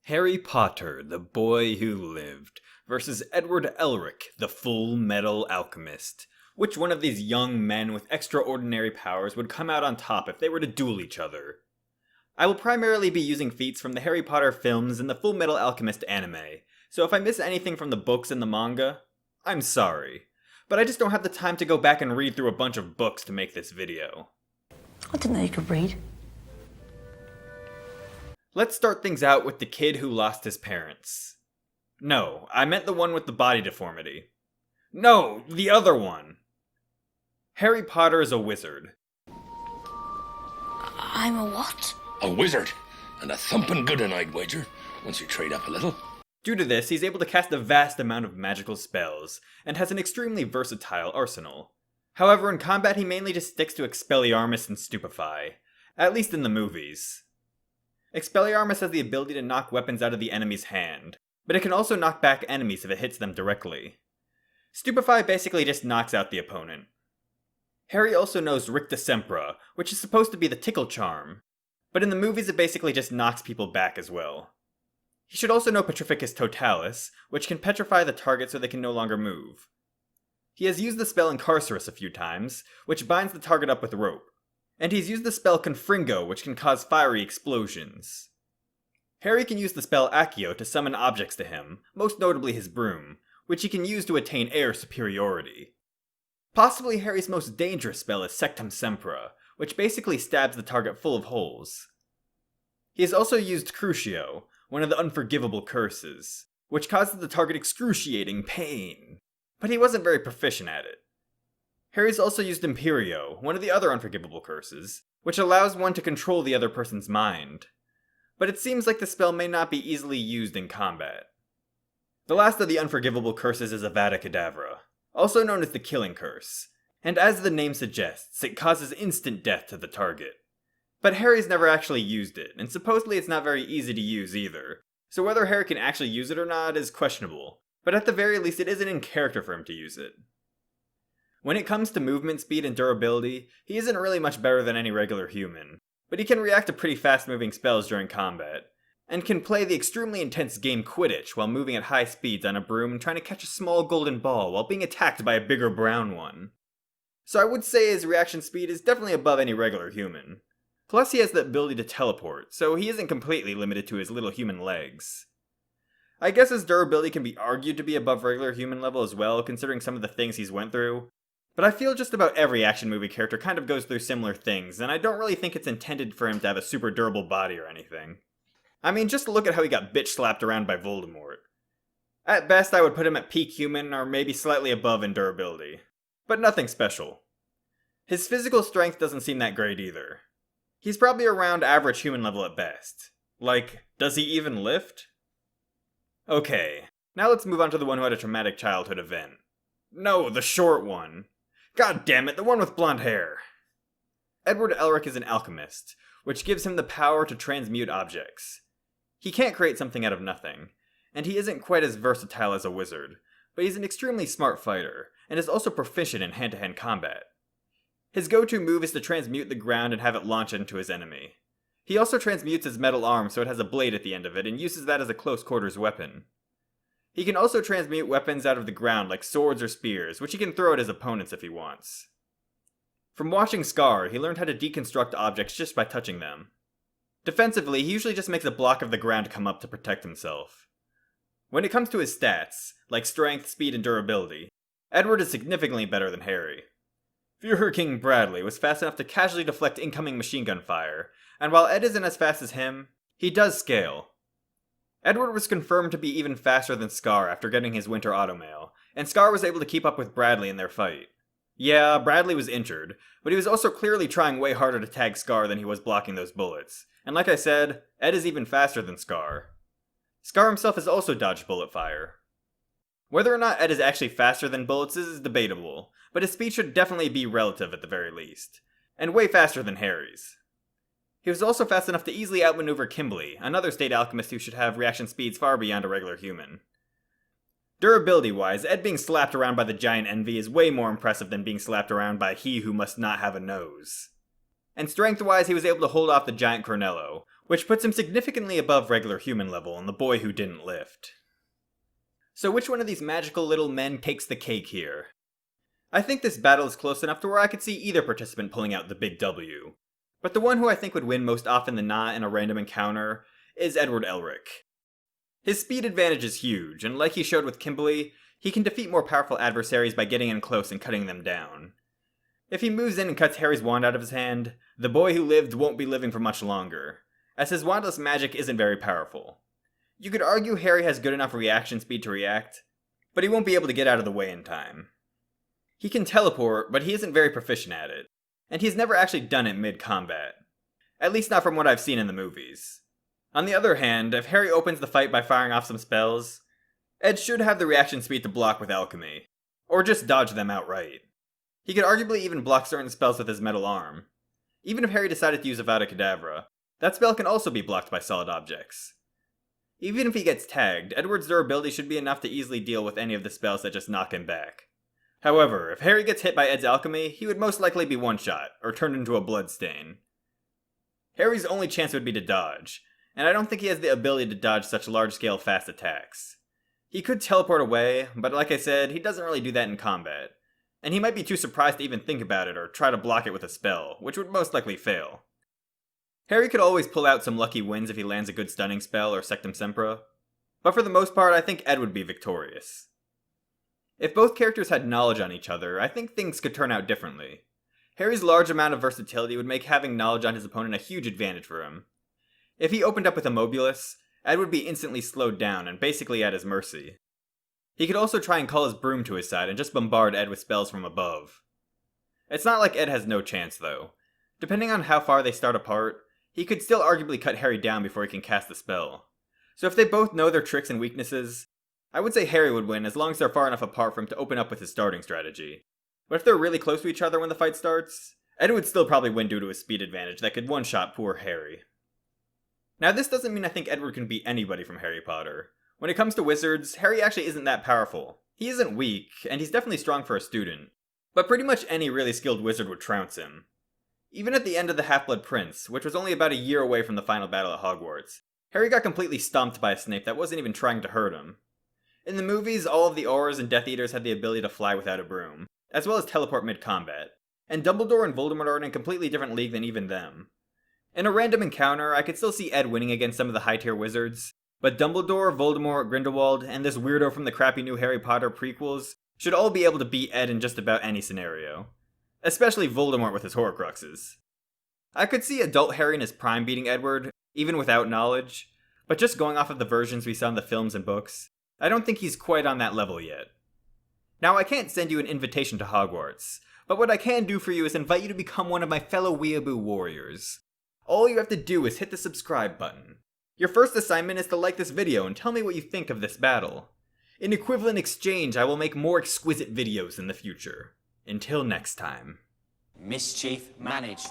Harry Potter, the Boy Who Lived, versus Edward Elric, the Fullmetal Alchemist. Which one of these young men with extraordinary powers would come out on top if they were to duel each other? I will primarily be using feats from the Harry Potter films and the Fullmetal Alchemist anime, so if I miss anything from the books and the manga, I'm sorry. But I just don't have the time to go back and read through a bunch of books to make this video. I didn't know you could read. Let's start things out with the kid who lost his parents. No, I meant the one with the body deformity. No, the other one! Harry Potter is a wizard. I'm a what? A wizard, and a thumping good un, I'd wager, once you trade up a little. Due to this, he's able to cast a vast amount of magical spells, and has an extremely versatile arsenal. However, in combat he mainly just sticks to Expelliarmus and Stupefy, at least in the movies. Expelliarmus has the ability to knock weapons out of the enemy's hand, but it can also knock back enemies if it hits them directly. Stupefy basically just knocks out the opponent. Harry also knows Ricta Sempra, which is supposed to be the tickle charm, but in the movies it basically just knocks people back as well. He should also know Petrificus Totalis, which can petrify the target so they can no longer move. He has used the spell Incarcerus a few times, which binds the target up with rope. And he's used the spell Confringo, which can cause fiery explosions. Harry can use the spell Accio to summon objects to him, most notably his broom, which he can use to attain air superiority. Possibly Harry's most dangerous spell is Sectum Sempra, which basically stabs the target full of holes. He has also used Crucio, one of the unforgivable curses, which causes the target excruciating pain, but he wasn't very proficient at it. Harry's also used Imperio, one of the other unforgivable curses, which allows one to control the other person's mind. But it seems like the spell may not be easily used in combat. The last of the unforgivable curses is Avada Kedavra, also known as the Killing Curse, and as the name suggests, it causes instant death to the target. But Harry's never actually used it, and supposedly it's not very easy to use either, so whether Harry can actually use it or not is questionable, but at the very least it isn't in character for him to use it. When it comes to movement speed and durability, he isn't really much better than any regular human, but he can react to pretty fast-moving spells during combat, and can play the extremely intense game Quidditch while moving at high speeds on a broom and trying to catch a small golden ball while being attacked by a bigger brown one. So I would say his reaction speed is definitely above any regular human. Plus he has the ability to teleport, so he isn't completely limited to his little human legs. I guess his durability can be argued to be above regular human level as well, considering some of the things he's went through. But I feel just about every action movie character kind of goes through similar things, and I don't really think it's intended for him to have a super durable body or anything. I mean, just look at how he got bitch slapped around by Voldemort. At best, I would put him at peak human, or maybe slightly above in durability. But nothing special. His physical strength doesn't seem that great either. He's probably around average human level at best. Like, does he even lift? Okay, now let's move on to the one who had a traumatic childhood event. No, the short one. God damn it, the one with blonde hair. Edward Elric is an alchemist, which gives him the power to transmute objects. He can't create something out of nothing, and he isn't quite as versatile as a wizard, but he's an extremely smart fighter, and is also proficient in hand-to-hand combat. His go-to move is to transmute the ground and have it launch into his enemy. He also transmutes his metal arm so it has a blade at the end of it, and uses that as a close-quarters weapon. He can also transmute weapons out of the ground like swords or spears, which he can throw at his opponents if he wants. From watching Scar, he learned how to deconstruct objects just by touching them. Defensively, he usually just makes a block of the ground come up to protect himself. When it comes to his stats, like strength, speed, and durability, Edward is significantly better than Harry. Fuhrer King Bradley was fast enough to casually deflect incoming machine gun fire, and while Ed isn't as fast as him, he does scale. Edward was confirmed to be even faster than Scar after getting his winter automail, and Scar was able to keep up with Bradley in their fight. Yeah, Bradley was injured, but he was also clearly trying way harder to tag Scar than he was blocking those bullets, and like I said, Ed is even faster than Scar. Scar himself has also dodged bullet fire. Whether or not Ed is actually faster than bullets is debatable, but his speed should definitely be relative at the very least, and way faster than Harry's. He was also fast enough to easily outmaneuver Kimberly, another state alchemist who should have reaction speeds far beyond a regular human. Durability-wise, Ed being slapped around by the giant Envy is way more impressive than being slapped around by he who must not have a nose. And strength-wise, he was able to hold off the giant Cornello, which puts him significantly above regular human level and the boy who didn't lift. So which one of these magical little men takes the cake here? I think this battle is close enough to where I could see either participant pulling out the big W. But the one who I think would win most often than not in a random encounter is Edward Elric. His speed advantage is huge, and like he showed with Kimberly, he can defeat more powerful adversaries by getting in close and cutting them down. If he moves in and cuts Harry's wand out of his hand, the boy who lived won't be living for much longer, as his wandless magic isn't very powerful. You could argue Harry has good enough reaction speed to react, but he won't be able to get out of the way in time. He can teleport, but he isn't very proficient at it, and he's never actually done it mid-combat. At least not from what I've seen in the movies. On the other hand, if Harry opens the fight by firing off some spells, Ed should have the reaction speed to block with alchemy, or just dodge them outright. He could arguably even block certain spells with his metal arm. Even if Harry decided to use Avada Kedavra, that spell can also be blocked by solid objects. Even if he gets tagged, Edward's durability should be enough to easily deal with any of the spells that just knock him back. However, if Harry gets hit by Ed's alchemy, he would most likely be one-shot, or turned into a bloodstain. Harry's only chance would be to dodge, and I don't think he has the ability to dodge such large-scale fast attacks. He could teleport away, but like I said, he doesn't really do that in combat. And he might be too surprised to even think about it or try to block it with a spell, which would most likely fail. Harry could always pull out some lucky wins if he lands a good stunning spell or Sectum Sempra, but for the most part I think Ed would be victorious. If both characters had knowledge on each other, I think things could turn out differently. Harry's large amount of versatility would make having knowledge on his opponent a huge advantage for him. If he opened up with Immobulus, Ed would be instantly slowed down and basically at his mercy. He could also try and call his broom to his side and just bombard Ed with spells from above. It's not like Ed has no chance though. Depending on how far they start apart, he could still arguably cut Harry down before he can cast the spell. So if they both know their tricks and weaknesses, I would say Harry would win as long as they're far enough apart for him to open up with his starting strategy. But if they're really close to each other when the fight starts, Ed would still probably win due to his speed advantage that could one-shot poor Harry. Now this doesn't mean I think Edward can beat anybody from Harry Potter. When it comes to wizards, Harry actually isn't that powerful. He isn't weak, and he's definitely strong for a student. But pretty much any really skilled wizard would trounce him. Even at the end of the Half-Blood Prince, which was only about a year away from the final battle at Hogwarts, Harry got completely stomped by a Snape that wasn't even trying to hurt him. In the movies, all of the Aurors and Death Eaters had the ability to fly without a broom, as well as teleport mid-combat, and Dumbledore and Voldemort are in a completely different league than even them. In a random encounter, I could still see Ed winning against some of the high-tier wizards, but Dumbledore, Voldemort, Grindelwald, and this weirdo from the crappy new Harry Potter prequels should all be able to beat Ed in just about any scenario. Especially Voldemort with his Horcruxes. I could see adult Harry in his prime beating Edward, even without knowledge, but just going off of the versions we saw in the films and books, I don't think he's quite on that level yet. Now I can't send you an invitation to Hogwarts, but what I can do for you is invite you to become one of my fellow Weeaboo warriors. All you have to do is hit the subscribe button. Your first assignment is to like this video and tell me what you think of this battle. In equivalent exchange, I will make more exquisite videos in the future. Until next time. Mischief managed.